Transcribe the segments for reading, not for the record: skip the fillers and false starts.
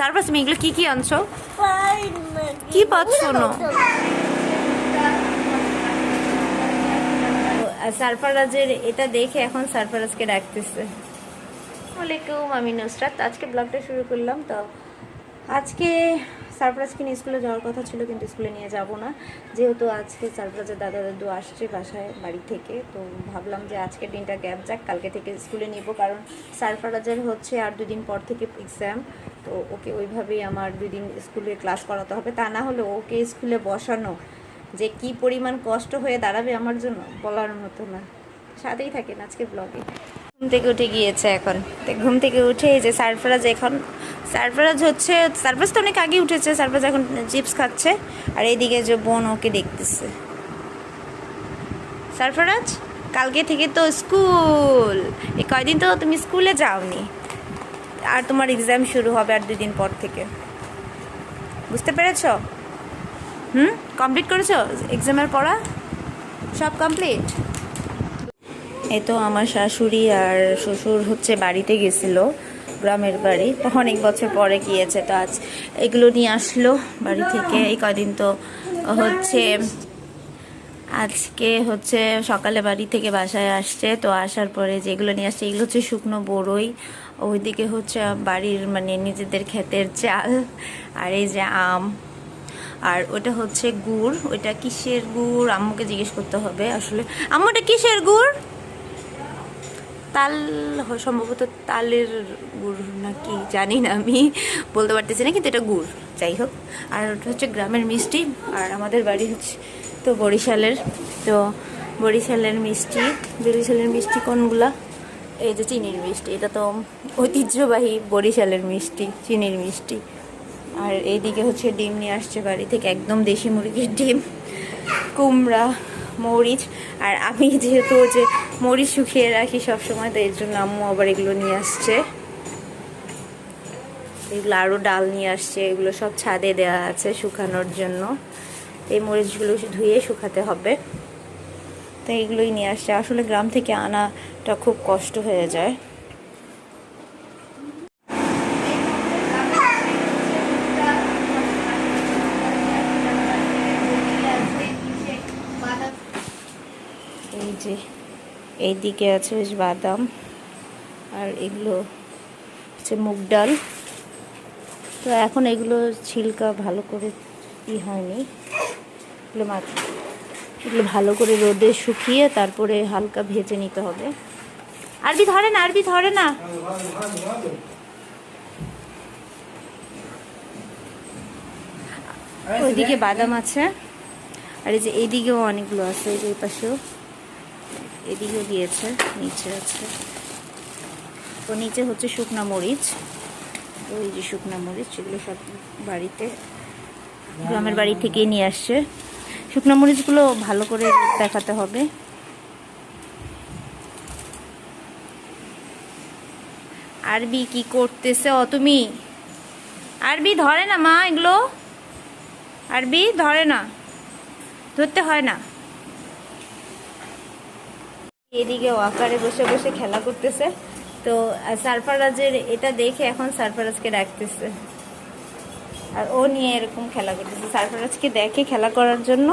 Surprise তুমি এগুলো কি আনছো? কি পাচ্ছ না? সারফারাজের এটা দেখে এখন সারফারাজকে ডাকতেছে। ওয়ালাইকুম, আমি নুসরাত। আজকে ব্লগটা শুরু করলাম। তো আজকে সারফারাজকে নিয়ে স্কুলে যাওয়ার কথা ছিল, কিন্তু স্কুলে নিয়ে যাব না, যেহেতু আজকে সারফারাজের দাদা দাদু আসছে বাসায় বাড়ি থেকে। তো ভাবলাম যে আজকের দিনটা গ্যাপ যাক, কালকে থেকে স্কুলে নিব, কারণ সারফারাজের হচ্ছে আর 2 দিন পর থেকে এক্সাম। তো ওকে ওইভাবেই আমার 2 দিন স্কুলে ক্লাস করাতে হবে, তা না হলে ওকে স্কুলে বসানো যে কি পরিমাণ কষ্ট হয়ে দাঁড়াবে আমার জন্য বলার মতো না। সাথেই থাকেন আজকে ব্লগে। ঘুম থেকে উঠে গিয়েছে এখন। তো ঘুম থেকে উঠে এই যে সারফারাজ সারফারাজ তো অনেক আগে উঠেছে। সারফারাজ এখন চিপস খাচ্ছে, আর এইদিকে যে বোন ওকে দেখতেছে। সারফারাজ, কালকে থেকে তো স্কুল, এই কয়দিন তো তুমি স্কুলে যাওনি, আর তোমার এক্সাম শুরু হবে আর 2 দিন পর থেকে। বুঝতে পেরেছ? কমপ্লিট করেছো এক্সামের পড়া? সব কমপ্লিট? এই তো আমার শাশুড়ি আর শ্বশুর হচ্ছে বাড়িতে গেছিল, গ্রামের বাড়ি, অনেক বছর পরে গিয়েছে। তো আজ এগুলো নিয়ে আসলো বাড়ি থেকে। এই কদিন তো হচ্ছে আজকে হচ্ছে সকালে বাড়ি থেকে বাসায় আসছে। তো আসার পরে যেগুলো নিয়ে আসছে এগুলো হচ্ছে শুকনো বড়ই, ওইদিকে হচ্ছে বাড়ির মানে নিজেদের ক্ষেতের চাল, আর এই যে আম, আর ওটা হচ্ছে গুড়। ওইটা কিসের গুড় আম্মুকে জিজ্ঞেস করতে হবে আসলে। আম্মু ওটা কিসের গুড়? তাল, সম্ভবত তালের গুড় নাকি জানি না, আমি বলতে পারতেছি না, কিন্তু এটা গুড়। যাই হোক, আর ওটা হচ্ছে গ্রামের মিষ্টি। আর আমাদের বাড়ি হচ্ছে তো বরিশালের। তো বরিশালের মিষ্টি কোনগুলা? এই যে চিনির মিষ্টি, এটা তো ঐতিহ্যবাহী বরিশালের মিষ্টি, চিনির মিষ্টি। আর এইদিকে হচ্ছে ডিম নিয়ে আসছে বাড়ি থেকে, একদম দেশি মুরগির ডিম, কুমড়া, মরিচ। আর আমি যেহেতু যে মরিচ শুকিয়ে রাখি সবসময়, তো এর জন্য আম্মু আবার এগুলো নিয়ে আসছে। এগুলো আরও ডাল নিয়ে আসছে, এগুলো সব ছাদে দেওয়া আছে শুকানোর জন্য। এই মরিচগুলো ধুয়ে শুকাতে হবে, তো এইগুলোই নিয়ে আসছে। আসলে গ্রাম থেকে আনাটা খুব কষ্ট হয়ে যায়। এই যে এইদিকে আছে বেশ বাদাম, আর এগুলো হচ্ছে মুগ ডাল। তো এখন এগুলো ছিলকা ভালো করে হয়নি, এগুলো ভালো করে রোদে শুকিয়ে তারপরে হালকা ভেজে নিতে হবে। আরবি ধরে না। ওইদিকে বাদাম আছে, আর এই যে এইদিকেও অনেকগুলো আছে, এই যে এই পাশেও, এদিকেও দিয়েছে, নিচে আছে। তো নিচে হচ্ছে শুকনা মরিচ, ওই যে শুকনা মরিচ, সেগুলো সব বাড়িতে গ্রামের বাড়ি থেকেই নিয়ে আসছে। শুকনো মরিচগুলো ভালো করে দেখাতে হবে। আরবি কি করতেছে তুমি? আরবি ধরে না মা, এগুলো আরবি ধরে না, ধরতে হয় না। এদিকে ওয়াকারে বসে বসে খেলা করতেছে। তো সারফারাজের এটা দেখে এখন সারফারাজকে ডাকতেছে, আর ও নিয়ে এরকম খেলা করতেছে। সারফারাজকে দেখে খেলা করার জন্য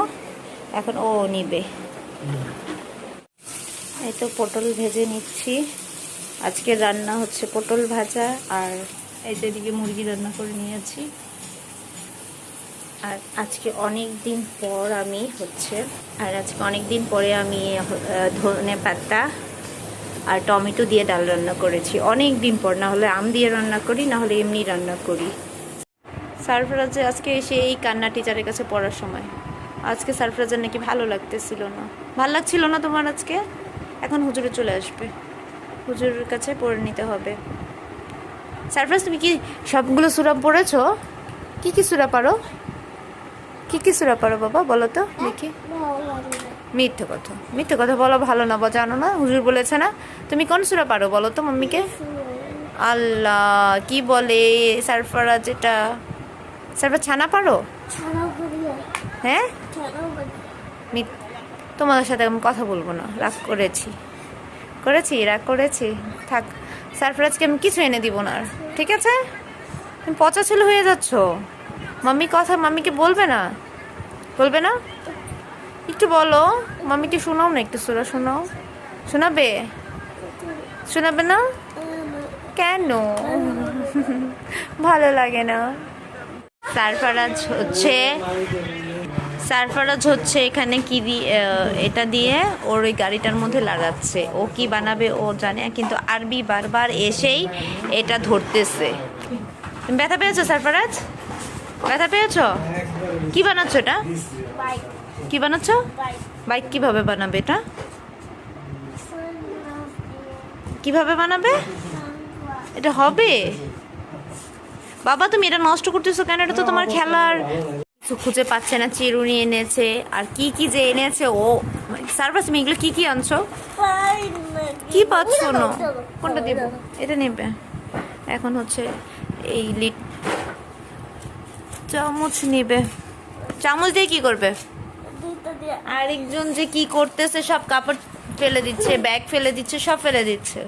এখন ও নিবে। এই তো পটল ভেজে নিচ্ছি। আজকে রান্না হচ্ছে পটল ভাজা, আর এই তো এদিকে মুরগি রান্না করে নিয়েছি। আর আজকে অনেক দিন পরে আমি ধনে পাতা আর টমেটো দিয়ে ডাল রান্না করেছি। অনেক দিন পর, না হলে আম দিয়ে রান্না করি, না হলে এমনি রান্না করি। সারফারাজে আজকে এসে এই কান্না টিচারের কাছে পড়ার সময়, আজকে সারফারাজের নাকি ভালো লাগছিল না তোমার আজকে? এখন হুজুরে চলে আসবে, হুজুরের কাছে পড়ে নিতে হবে। সারফারাজ, তুমি কি সবগুলো সূরা পড়েছো? কি সূরা পারো? কি সূরা পারো বাবা, বলো তো দেখি। মিথ্যে কথা বলা ভালো না, জানো না হুজুর বলেছে না? তুমি কোন সূরা পারো বলো তো মাম্মিকে। আল্লাহ, কি বলে সারফারাজ? এটা সারফারাজ ছানা পারো? হ্যাঁ, তোমাদের সাথে আমি কথা বলবো না, রাগ করেছি। থাক, সারফারাজকে আমি কিছু এনে দিব না, ঠিক আছে? তুমি পচা ছেলে হয়ে যাচ্ছ। মাম্মি কথা মাম্মিকে বলবে না? বলবে না? একটু বলো, মাম্মিকে শোনাও না, একটু সুরা শোনাও। শোনাবে? শোনাবে না কেন? ভালো লাগে না। সারফারাজ হচ্ছে এখানে কি দিয়ে এটা দিয়ে ওর ওই গাড়িটার মধ্যে লাগাচ্ছে। ও কি বানাবে ও জানে, কিন্তু আরবি বারবার এসেই এটা ধরতেছে। তুমি ব্যথা পেয়েছো সারফারাজ? ব্যথা পেয়েছো? কি বানাচ্ছো এটা? কি বানাচ্ছো? বাইক কিভাবে বানাবে এটা? কিভাবে বানাবে? এটা হবে? বাবা তুমি এটা নষ্ট করতেছো কেন? এটা তো তোমার খেলার। কিছু খুঁজে পাচ্ছে না, চিরুনি এনেছে আর কি কি যে এনেছে ও। সারফারাজ তুমি এগুলো কি কি আনছো? কি পাচ্ছ না? কোনটা দিব? এটা নেবে। এখন হচ্ছে এই চামচ নেবে। চামচ দিয়ে কি করবে? আরেকজন যে কি করতেছে, সব কাপড় ফেলে দিচ্ছে, ব্যাগ ফেলে দিচ্ছে, সব ফেলে দিচ্ছে।